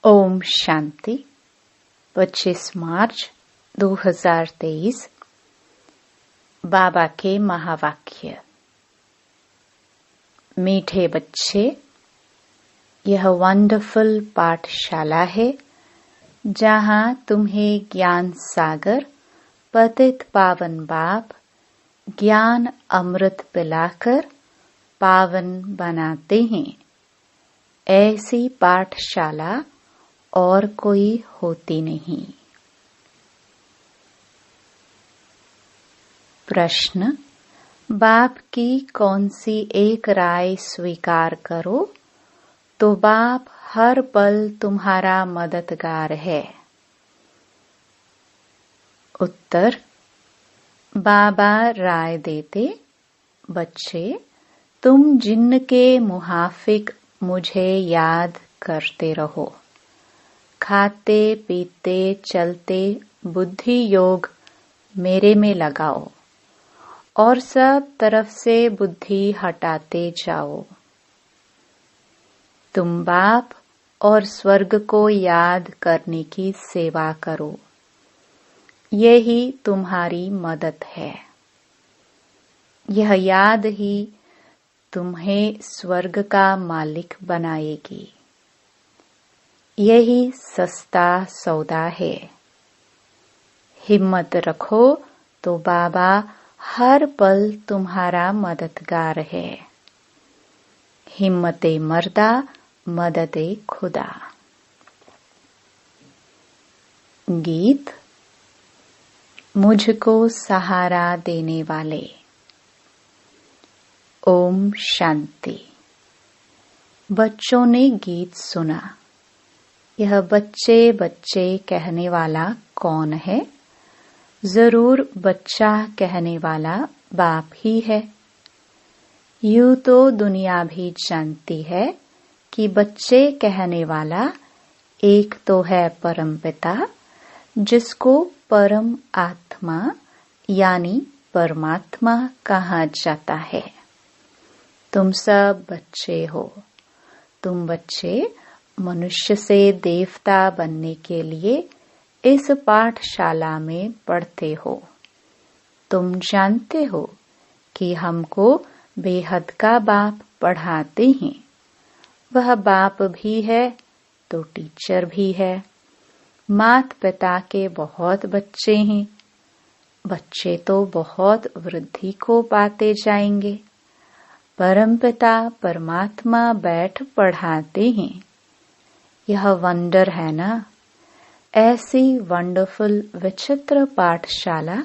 ओम शांति। 25 मार्च 2023। बाबा के महावाक्य। मीठे बच्चे, यह वंडरफुल पाठशाला है जहां तुम्हें ज्ञान सागर पतित पावन बाप ज्ञान अमृत पिलाकर पावन बनाते हैं। ऐसी पाठशाला और कोई होती नहीं। प्रश्न: बाप की कौन सी एक राय स्वीकार करो तो बाप हर पल तुम्हारा मददगार है? उत्तर: बाबा राय देते, बच्चे तुम जिन्न के मुहाफिक मुझे याद करते रहो। खाते पीते चलते बुद्धि योग मेरे में लगाओ और सब तरफ से बुद्धि हटाते जाओ। तुम बाप और स्वर्ग को याद करने की सेवा करो, यही तुम्हारी मदद है। यह याद ही तुम्हें स्वर्ग का मालिक बनाएगी। यही सस्ता सौदा है। हिम्मत रखो तो बाबा हर पल तुम्हारा मददगार है। हिम्मते मर्दा मददे खुदा। गीत। मुझको सहारा देने वाले। ओम शांति। बच्चों ने गीत सुना। यह बच्चे बच्चे कहने वाला कौन है? जरूर बच्चा कहने वाला बाप ही है। यूं तो दुनिया भी जानती है कि बच्चे कहने वाला एक तो है परमपिता, जिसको परम आत्मा यानी परमात्मा कहा जाता है। तुम सब बच्चे हो। तुम बच्चे मनुष्य से देवता बनने के लिए इस पाठशाला में पढ़ते हो। तुम जानते हो कि हमको बेहद का बाप पढ़ाते हैं। वह बाप भी है तो टीचर भी है। मात पिता के बहुत बच्चे हैं। बच्चे तो बहुत वृद्धि को पाते जाएंगे। परमपिता परमात्मा बैठ पढ़ाते हैं। यह वंडर है ना? ऐसी वंडरफुल विचित्र पाठशाला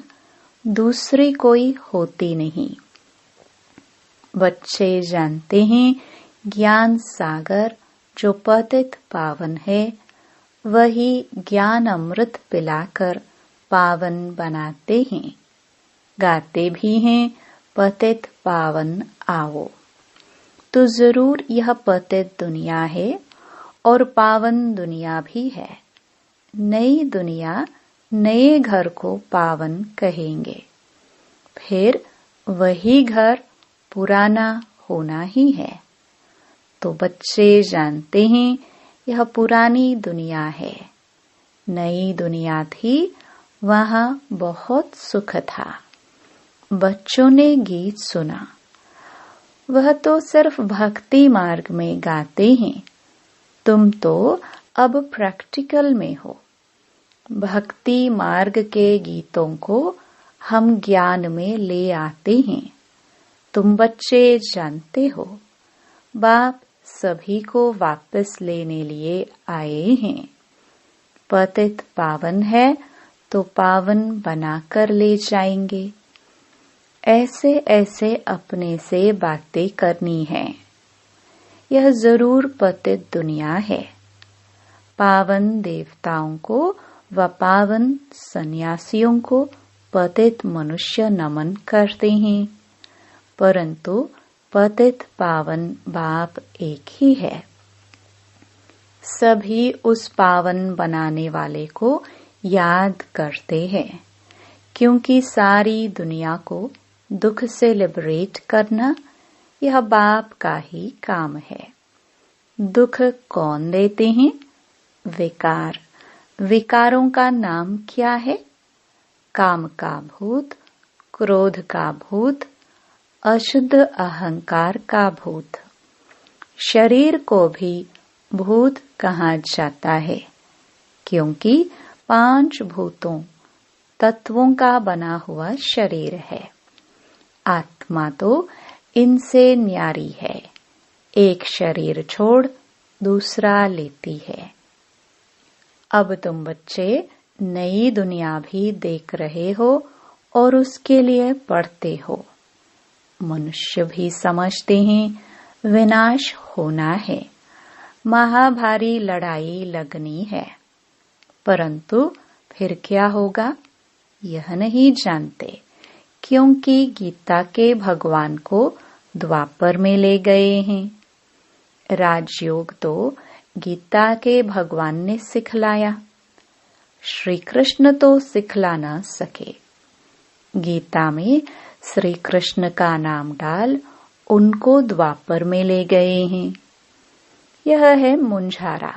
दूसरी कोई होती नहीं। बच्चे जानते हैं ज्ञान सागर जो पतित पावन है, वही ज्ञान अमृत पिलाकर पावन बनाते हैं। गाते भी हैं पतित पावन आओ। तो जरूर यह पतित दुनिया है और पावन दुनिया भी है। नई दुनिया नए घर को पावन कहेंगे। फिर वही घर पुराना होना ही है। तो बच्चे जानते हैं यह पुरानी दुनिया है। नई दुनिया थी, वहां बहुत सुख था। बच्चों ने गीत सुना। वह तो सिर्फ भक्ति मार्ग में गाते हैं। तुम तो अब प्रैक्टिकल में हो। भक्ति मार्ग के गीतों को हम ज्ञान में ले आते हैं। तुम बच्चे जानते हो बाप सभी को वापस लेने लिए आए हैं। पतित पावन है तो पावन बनाकर ले जाएंगे। ऐसे ऐसे अपने से बातें करनी है। यह जरूर पतित दुनिया है। पावन देवताओं को व पावन सन्यासियों को पतित मनुष्य नमन करते हैं, परंतु पतित पावन बाप एक ही है। सभी उस पावन बनाने वाले को याद करते हैं, क्योंकि सारी दुनिया को दुख से लिबरेट करना यह बाप का ही काम है। दुख कौन देते हैं? विकार, विकारों का नाम क्या है? काम का भूत, क्रोध का भूत, अशुद्ध अहंकार का भूत। शरीर को भी भूत कहा जाता है, क्योंकि 5 भूतों तत्वों का बना हुआ शरीर है। आत्मा तो इनसे न्यारी है, एक शरीर छोड़ दूसरा लेती है। अब तुम बच्चे नई दुनिया भी देख रहे हो और उसके लिए पढ़ते हो। मनुष्य भी समझते हैं विनाश होना है, महाभारी लड़ाई लगनी है, परंतु फिर क्या होगा यह नहीं जानते, क्योंकि गीता के भगवान को द्वापर में ले गए हैं। राजयोग तो गीता के भगवान ने सिखलाया, श्री कृष्ण तो सिखला न सके। गीता में श्री कृष्ण का नाम डाल उनको द्वापर में ले गए हैं। यह है मुंझारा।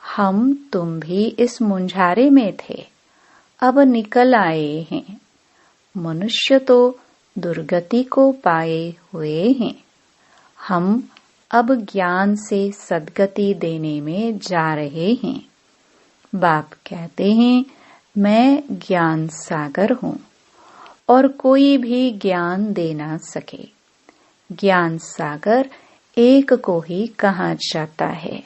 हम तुम भी इस मुंझारे में थे, अब निकल आए हैं। मनुष्य तो दुर्गति को पाए हुए हैं। हम अब ज्ञान से सद्गति देने में जा रहे हैं। बाप कहते हैं मैं ज्ञान सागर हूँ और कोई भी ज्ञान दे ना सके। ज्ञान सागर एक को ही कहा जाता है।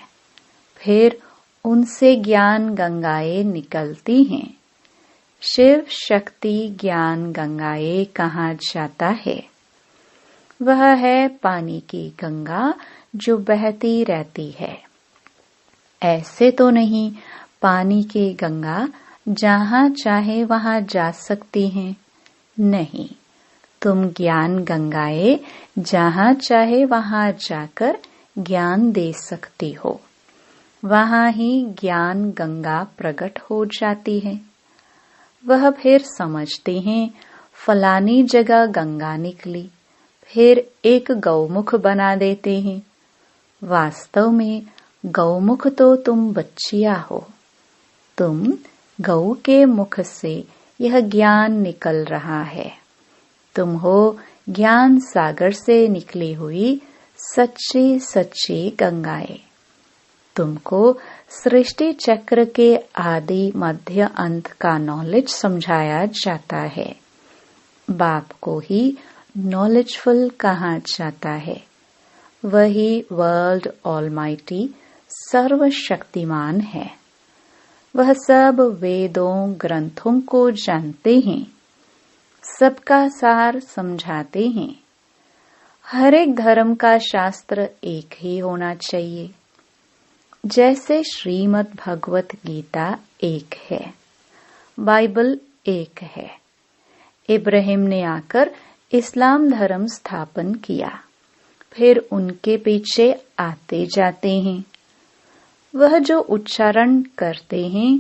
फिर उनसे ज्ञान गंगाएं निकलती हैं। शिव शक्ति ज्ञान गंगाएं कहा जाता है। वह है पानी की गंगा जो बहती रहती है। ऐसे तो नहीं पानी की गंगा जहाँ चाहे वहाँ जा सकती हैं। नहीं, तुम ज्ञान गंगाएं जहाँ चाहे वहाँ जाकर ज्ञान दे सकती हो। वहाँ ही ज्ञान गंगा प्रकट हो जाती है। वह फिर समझते हैं फलानी जगह गंगा निकली, फिर एक गौमुख बना देते हैं। वास्तव में गौमुख तो तुम बच्चियां हो। तुम गौ के मुख से यह ज्ञान निकल रहा है। तुम हो ज्ञान सागर से निकली हुई सच्ची सच्ची गंगाएं। तुमको सृष्टि चक्र के आदि मध्य अंत का नॉलेज समझाया जाता है। बाप को ही नॉलेजफुल कहा जाता है। वही वर्ल्ड ऑलमाइटी सर्वशक्तिमान है। वह सब वेदों ग्रंथों को जानते हैं, सबका सार समझाते हैं। हर एक धर्म का शास्त्र एक ही होना चाहिए। जैसे श्रीमद् भगवत गीता एक है, बाइबल एक है। इब्राहिम ने आकर इस्लाम धर्म स्थापन किया, फिर उनके पीछे आते जाते हैं। वह जो उच्चारण करते हैं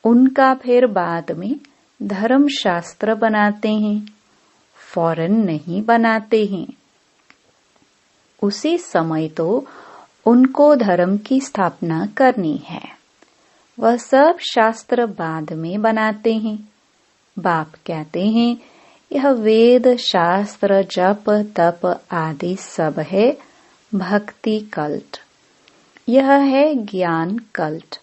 उनका फिर बाद में धर्म शास्त्र बनाते हैं, फौरन नहीं बनाते हैं। उसी समय तो उनको धर्म की स्थापना करनी है। वह सब शास्त्र बाद में बनाते हैं। बाप कहते हैं यह वेद शास्त्र जप तप आदि सब है भक्ति कल्ट। यह है ज्ञान कल्ट।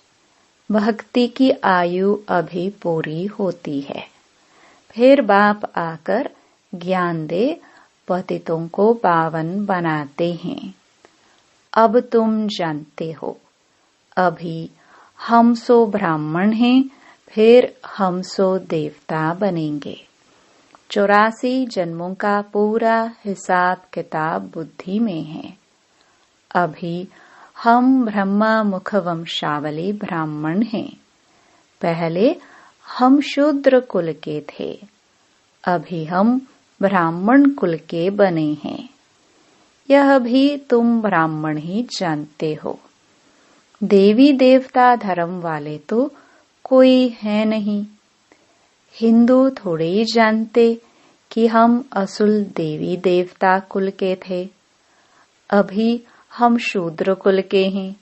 भक्ति की आयु अभी पूरी होती है। फिर बाप आकर ज्ञान दे पतितों को पावन बनाते हैं। अब तुम जानते हो, अभी हम सो ब्राह्मण हैं, फिर हम सो देवता बनेंगे। 84 जन्मों का पूरा हिसाब किताब बुद्धि में है। अभी हम ब्रह्मा मुख वंशावली ब्राह्मण हैं। पहले हम शूद्र कुल के थे, अभी हम ब्राह्मण कुल के बने हैं। यह भी तुम ब्राह्मण ही जानते हो। देवी देवता धर्म वाले तो कोई है नहीं। हिंदू थोड़े ही जानते कि हम असुल देवी देवता कुल के थे। अभी हम शूद्र कुल के हैं।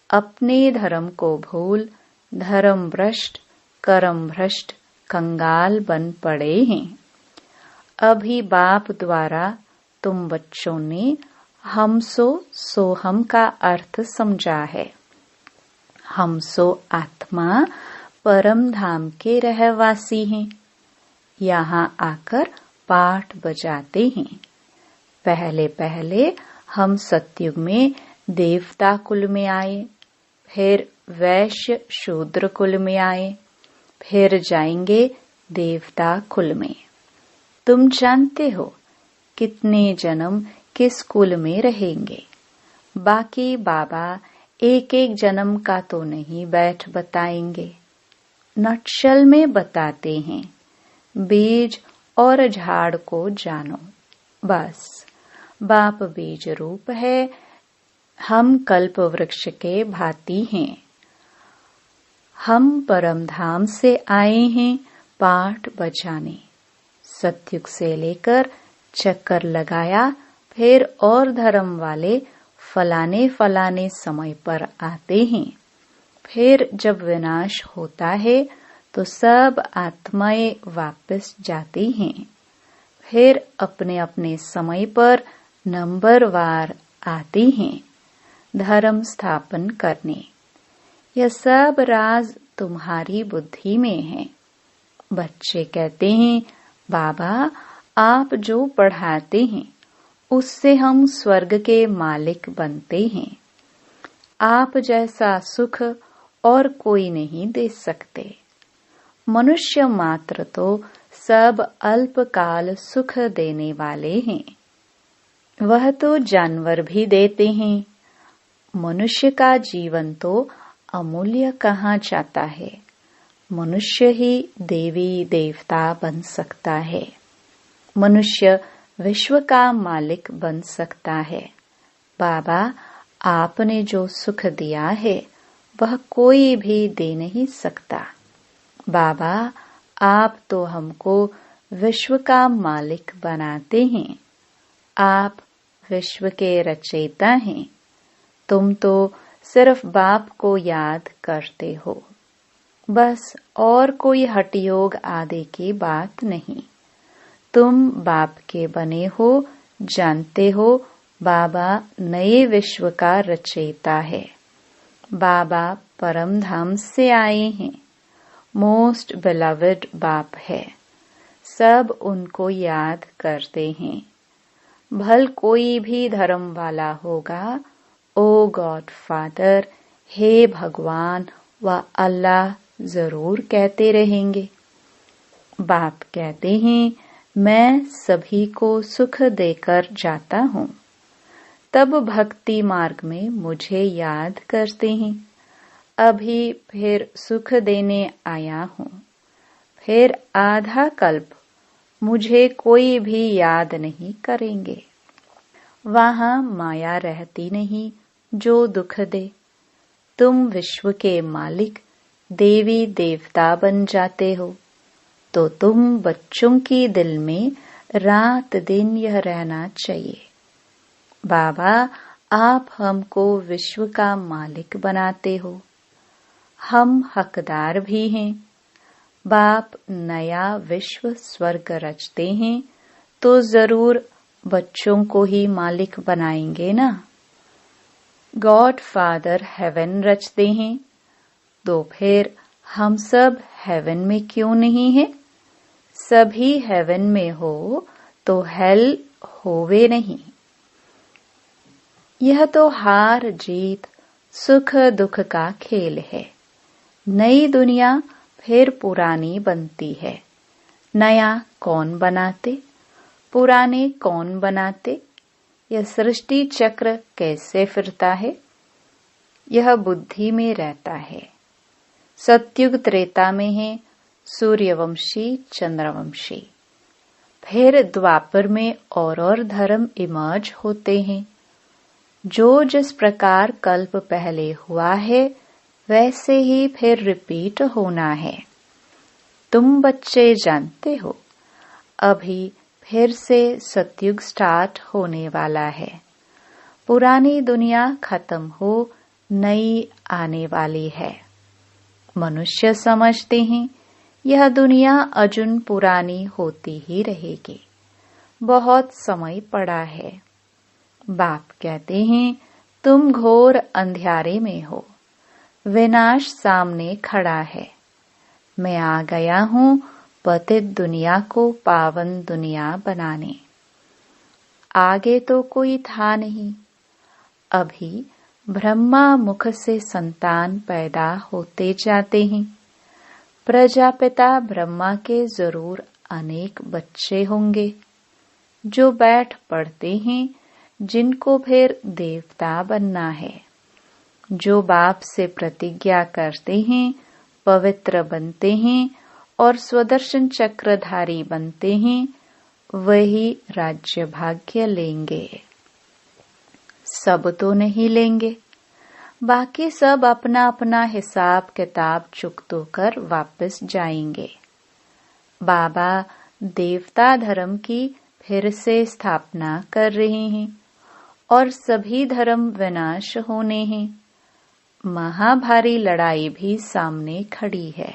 अपने धर्म को भूल धर्म भ्रष्ट कर्म भ्रष्ट कंगाल बन पड़े हैं। अभी बाप द्वारा तुम बच्चों ने हम सो हम का अर्थ समझा है। हम सो आत्मा परम धाम के रहवासी हैं। यहाँ आकर पाठ बजाते हैं। पहले पहले हम सतयुग में देवता कुल में आए, फिर वैश्य शूद्र कुल में आए, फिर जाएंगे देवता कुल में। तुम जानते हो कितने जन्म किस कुल में रहेंगे। बाकी बाबा एक एक जन्म का तो नहीं बैठ बताएंगे, नटशल में बताते हैं। बीज और झाड़ को जानो, बस बाप बीज रूप है, हम कल्प वृक्ष के भांति हैं। हम परम धाम से आए हैं पाठ बजाने। सतयुग से लेकर चक्कर लगाया, फिर और धर्म वाले फलाने फलाने समय पर आते हैं। फिर जब विनाश होता है तो सब आत्माएं वापस जाती हैं। फिर अपने अपने समय पर नंबरवार आती हैं धर्म स्थापन करने। यह सब राज तुम्हारी बुद्धि में है। बच्चे कहते हैं, बाबा आप जो पढ़ाते हैं उससे हम स्वर्ग के मालिक बनते हैं। आप जैसा सुख और कोई नहीं दे सकते। मनुष्य मात्र तो सब अल्पकाल सुख देने वाले हैं। वह तो जानवर भी देते हैं। मनुष्य का जीवन तो अमूल्य कहाँ जाता है। मनुष्य ही देवी देवता बन सकता है। मनुष्य विश्व का मालिक बन सकता है। बाबा आपने जो सुख दिया है वह कोई भी दे नहीं सकता। बाबा आप तो हमको विश्व का मालिक बनाते हैं। आप विश्व के रचयिता हैं। तुम तो सिर्फ बाप को याद करते हो, बस और कोई हठयोग आदि की बात नहीं। तुम बाप के बने हो, जानते हो बाबा नए विश्व का रचयिता है। बाबा परम धाम से आए हैं। मोस्ट बिलवड बाप है। सब उनको याद करते हैं। भल कोई भी धर्म वाला होगा, ओ गॉड फादर, हे भगवान व अल्लाह जरूर कहते रहेंगे। बाप कहते हैं, मैं सभी को सुख देकर जाता हूँ। तब भक्ति मार्ग में मुझे याद करते हैं। अभी फिर सुख देने आया हूँ। फिर आधा कल्प मुझे कोई भी याद नहीं करेंगे। वहाँ माया रहती नहीं जो दुख दे। तुम विश्व के मालिक देवी देवता बन जाते हो, तो तुम बच्चों की दिल में रात दिन यह रहना चाहिए, बाबा आप हमको विश्व का मालिक बनाते हो। हम हकदार भी हैं। बाप नया विश्व स्वर्ग रचते हैं तो जरूर बच्चों को ही मालिक बनाएंगे ना। गॉड फादर हेवन रचते हैं तो फिर हम सब हेवन में क्यों नहीं हैं? सभी हेवन में हो तो हेल होवे नहीं। यह तो हार जीत सुख दुख का खेल है। नई दुनिया फिर पुरानी बनती है। नया कौन बनाते, पुराने कौन बनाते? यह सृष्टि चक्र कैसे फिरता है? यह बुद्धि में रहता है। सतयुग त्रेता में है सूर्यवंशी चंद्रवंशी। फिर द्वापर में और धर्म इमर्ज होते हैं। जो जिस प्रकार कल्प पहले हुआ है वैसे ही फिर रिपीट होना है। तुम बच्चे जानते हो अभी फिर से सतयुग स्टार्ट होने वाला है। पुरानी दुनिया खत्म हो नई आने वाली है। मनुष्य समझते हैं यह दुनिया अजुन पुरानी होती ही रहेगी, बहुत समय पड़ा है। बाप कहते हैं तुम घोर अंधियारे में हो, विनाश सामने खड़ा है। मैं आ गया हूँ पतित दुनिया को पावन दुनिया बनाने। आगे तो कोई था नहीं, अभी ब्रह्मा मुख से संतान पैदा होते जाते हैं। प्रजापिता ब्रह्मा के जरूर अनेक बच्चे होंगे जो बैठ पढ़ते हैं, जिनको फिर देवता बनना है। जो बाप से प्रतिज्ञा करते हैं, पवित्र बनते हैं और स्वदर्शन चक्रधारी बनते हैं, वही राज्य भाग्य लेंगे। सब तो नहीं लेंगे, बाकी सब अपना अपना हिसाब किताब चुकतो कर वापस जाएंगे। बाबा देवता धर्म की फिर से स्थापना कर रहे हैं और सभी धर्म विनाश होने हैं। महाभारी लड़ाई भी सामने खड़ी है।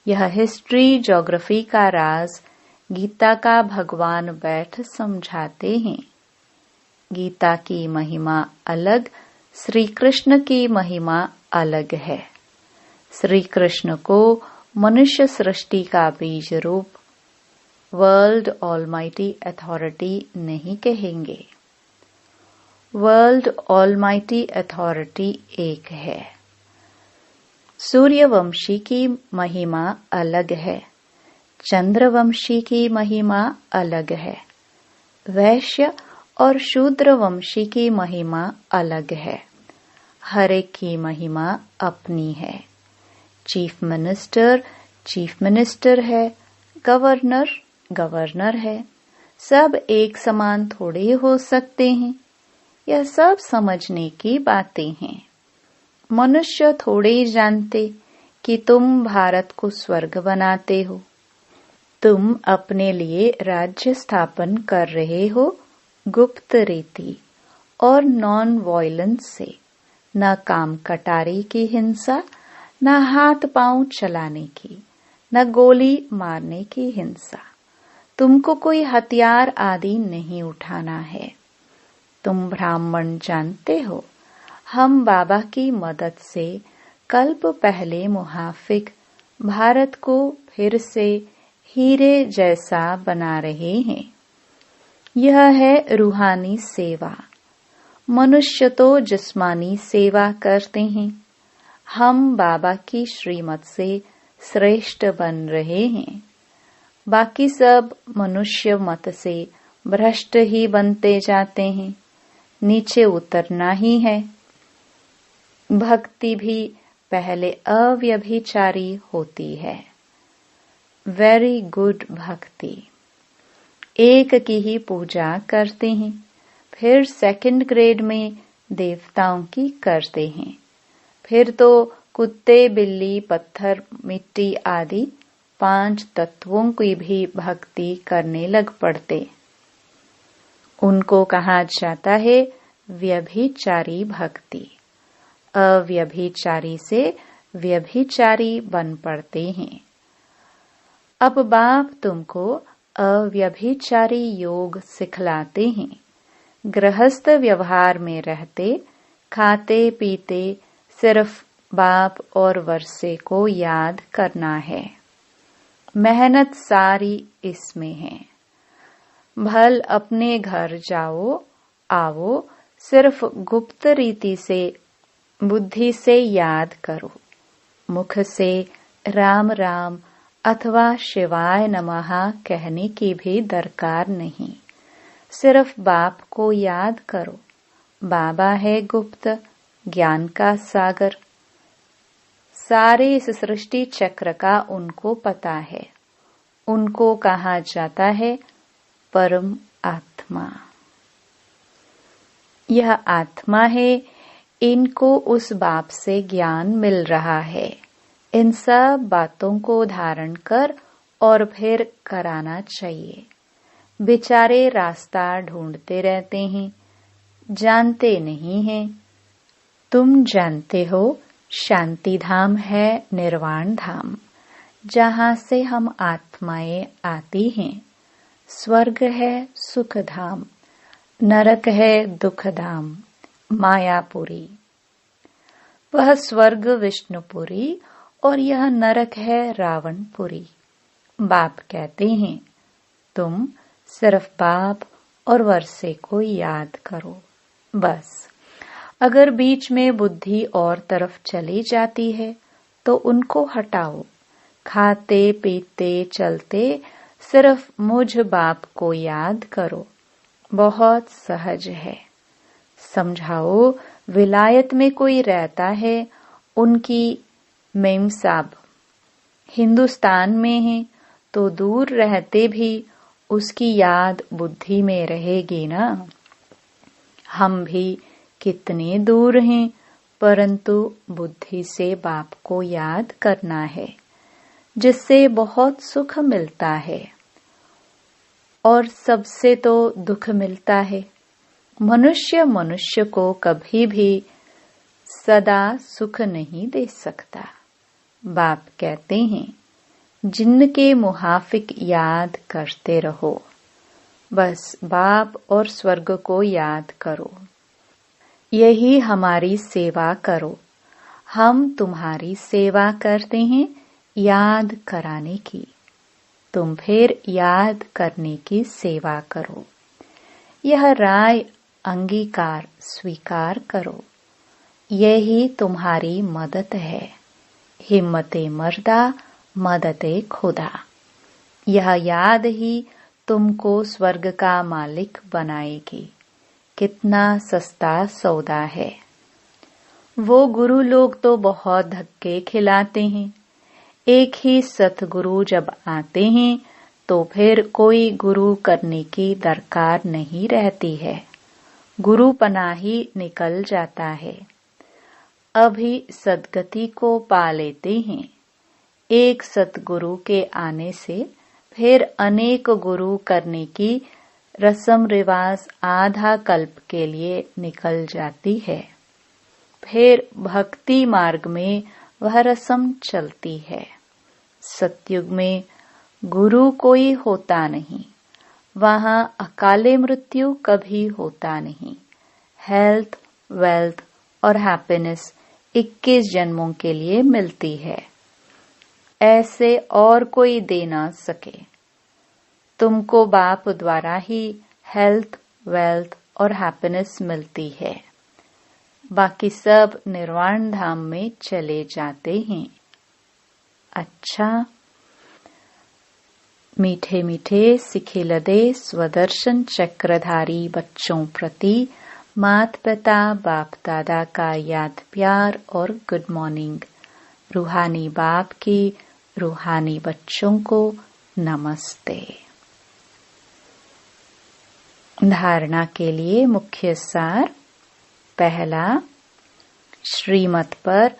यह हिस्ट्री ज्योग्राफी का राज गीता का भगवान बैठ समझाते हैं। गीता की महिमा अलग, श्री कृष्ण की महिमा अलग है। श्री कृष्ण को मनुष्य सृष्टि का बीज रूप वर्ल्ड ऑलमाइटी अथॉरिटी नहीं कहेंगे। वर्ल्ड ऑलमाइटी अथॉरिटी एक है। सूर्यवंशी की महिमा अलग है, चंद्रवंशी की महिमा अलग है, वैश्य और शूद्र वंशी की महिमा अलग है। हर एक की महिमा अपनी है। चीफ मिनिस्टर है, गवर्नर गवर्नर है। सब एक समान थोड़े हो सकते हैं। यह सब समझने की बातें हैं। मनुष्य थोड़े ही जानते कि तुम भारत को स्वर्ग बनाते हो। तुम अपने लिए राज्य स्थापन कर रहे हो गुप्त रीति और नॉन वायलेंस से। न काम कटारी की हिंसा, न हाथ पांव चलाने की, न गोली मारने की हिंसा। तुमको कोई हथियार आदि नहीं उठाना है। तुम ब्राह्मण जानते हो, हम बाबा की मदद से कल्प पहले मुहाफिक भारत को फिर से हीरे जैसा बना रहे हैं। यह है रूहानी सेवा। मनुष्य तो जिस्मानी सेवा करते हैं। हम बाबा की श्रीमत से श्रेष्ठ बन रहे हैं। बाकी सब मनुष्य मत से भ्रष्ट ही बनते जाते हैं। नीचे उतरना ही है। भक्ति भी पहले अव्यभिचारी होती है। वेरी गुड भक्ति। एक की ही पूजा करते हैं, फिर सेकंड ग्रेड में देवताओं की करते हैं। फिर तो कुत्ते, बिल्ली, पत्थर, मिट्टी आदि 5 तत्वों की भी भक्ति करने लग पड़ते। उनको कहा जाता है व्यभिचारी भक्ति। अव्यभिचारी से व्यभिचारी बन पड़ते हैं। अब बाप तुमको अव्यभिचारी योग सिखलाते हैं। गृहस्थ व्यवहार में रहते, खाते पीते सिर्फ बाप और वर्षे को याद करना है। मेहनत सारी इसमें है। भल अपने घर जाओ आओ, सिर्फ गुप्त रीति से बुद्धि से याद करो। मुख से राम राम अथवा शिवाय नमः कहने की भी दरकार नहीं। सिर्फ बाप को याद करो। बाबा है गुप्त ज्ञान का सागर। सारे इस सृष्टि चक्र का उनको पता है। उनको कहा जाता है परम आत्मा। यह आत्मा है, इनको उस बाप से ज्ञान मिल रहा है। इन सब बातों को धारण कर और फिर कराना चाहिए। बेचारे रास्ता ढूंढते रहते हैं, जानते नहीं हैं। तुम जानते हो शांति धाम है निर्वाण धाम, जहाँ से हम आत्माएं आती हैं। स्वर्ग है सुख धाम, नरक है दुख धाम, मायापुरी। वह स्वर्ग विष्णुपुरी और यह नरक है रावणपुरी। बाप कहते हैं, तुम सिर्फ बाप और वर्षे को याद करो बस। अगर बीच में बुद्धि और तरफ चली जाती है तो उनको हटाओ। खाते पीते चलते सिर्फ मुझ बाप को याद करो। बहुत सहज है। समझाओ, विलायत में कोई रहता है, उनकी मेम साहब हिंदुस्तान में है, तो दूर रहते भी उसकी याद बुद्धि में रहेगी ना। हम भी कितने दूर हैं, परंतु बुद्धि से बाप को याद करना है, जिससे बहुत सुख मिलता है। और सबसे तो दुख मिलता है। मनुष्य को कभी भी सदा सुख नहीं दे सकता। बाप कहते हैं, जिनके मुहाफिक याद करते रहो। बस बाप और स्वर्ग को याद करो। यही हमारी सेवा करो। हम तुम्हारी सेवा करते हैं याद कराने की। तुम फिर याद करने की सेवा करो। यह राय अंगीकार स्वीकार करो। यही तुम्हारी मदद है। हिम्मते मर्दा मददे खुदा। यह याद ही तुमको स्वर्ग का मालिक बनाएगी। कितना सस्ता सौदा है। वो गुरु लोग तो बहुत धक्के खिलाते हैं। एक ही सतगुरु जब आते हैं तो फिर कोई गुरु करने की दरकार नहीं रहती है। गुरु पनाही निकल जाता है। अभी सदगति को पा लेते हैं। एक सतगुरु के आने से फिर अनेक गुरु करने की रस्म रिवाज आधा कल्प के लिए निकल जाती है। फिर भक्ति मार्ग में वह रस्म चलती है। सतयुग में गुरु कोई होता नहीं। वहां अकाले मृत्यु कभी होता नहीं। हेल्थ, वेल्थ और हैप्पीनेस 21 जन्मों के लिए मिलती है। ऐसे और कोई दे ना सके। तुमको बाप द्वारा ही हेल्थ, वेल्थ और हैप्पीनेस मिलती है। बाकी सब निर्वाण धाम में चले जाते हैं। अच्छा, मीठे मीठे सिखिलदे स्वदर्शन चक्रधारी बच्चों प्रति माता पिता बाप दादा का याद प्यार और गुड मॉर्निंग। रूहानी बाप की रूहानी बच्चों को नमस्ते। धारणा के लिए मुख्य सार। पहला, श्रीमत पर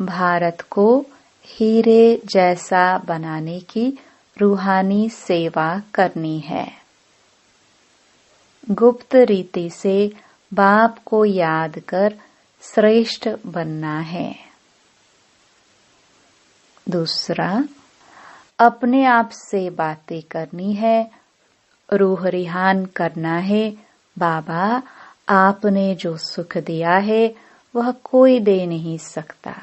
भारत को हीरे जैसा बनाने की रूहानी सेवा करनी है। गुप्त रीति से बाप को याद कर श्रेष्ठ बनना है। दूसरा, अपने आप से बातें करनी है, रूह रिहान करना है। बाबा, आपने जो सुख दिया है वह कोई दे नहीं सकता।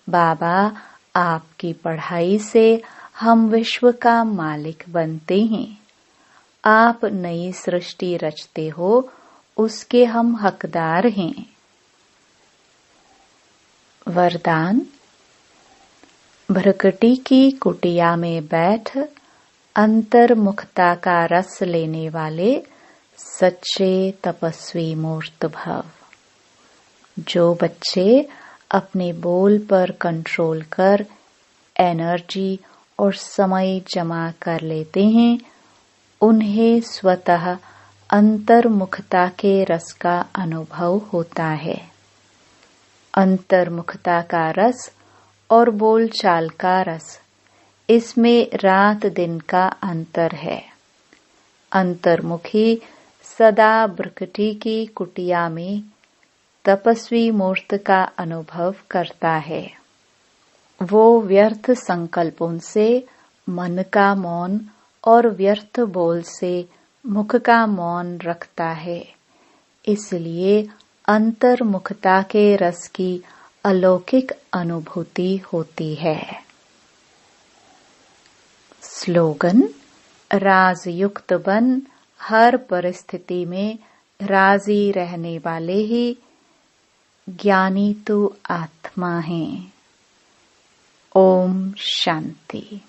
बाबा, आपकी पढ़ाई से हम विश्व का मालिक बनते हैं। आप नई सृष्टि रचते हो, उसके हम हकदार हैं। वरदान। भ्रकटी की कुटिया में बैठ अंतर्मुखता का रस लेने वाले सच्चे तपस्वी मूर्त भव। जो बच्चे अपने बोल पर कंट्रोल कर एनर्जी और समय जमा कर लेते हैं, उन्हें स्वतः अंतर्मुखता के रस का अनुभव होता है। अंतर्मुखता का रस और बोलचाल का रस, इसमें रात दिन का अंतर है। अंतर्मुखी सदा भ्रकटी की कुटिया में तपस्वी मूर्त का अनुभव करता है। वो व्यर्थ संकल्पों से मन का मौन और व्यर्थ बोल से मुख का मौन रखता है। इसलिए अंतर्मुखता के रस की अलौकिक अनुभूति होती है। स्लोगन: राजयुक्त बन हर परिस्थिति में राजी रहने वाले ही ज्ञानी तू आत्मा है। ओम शांति।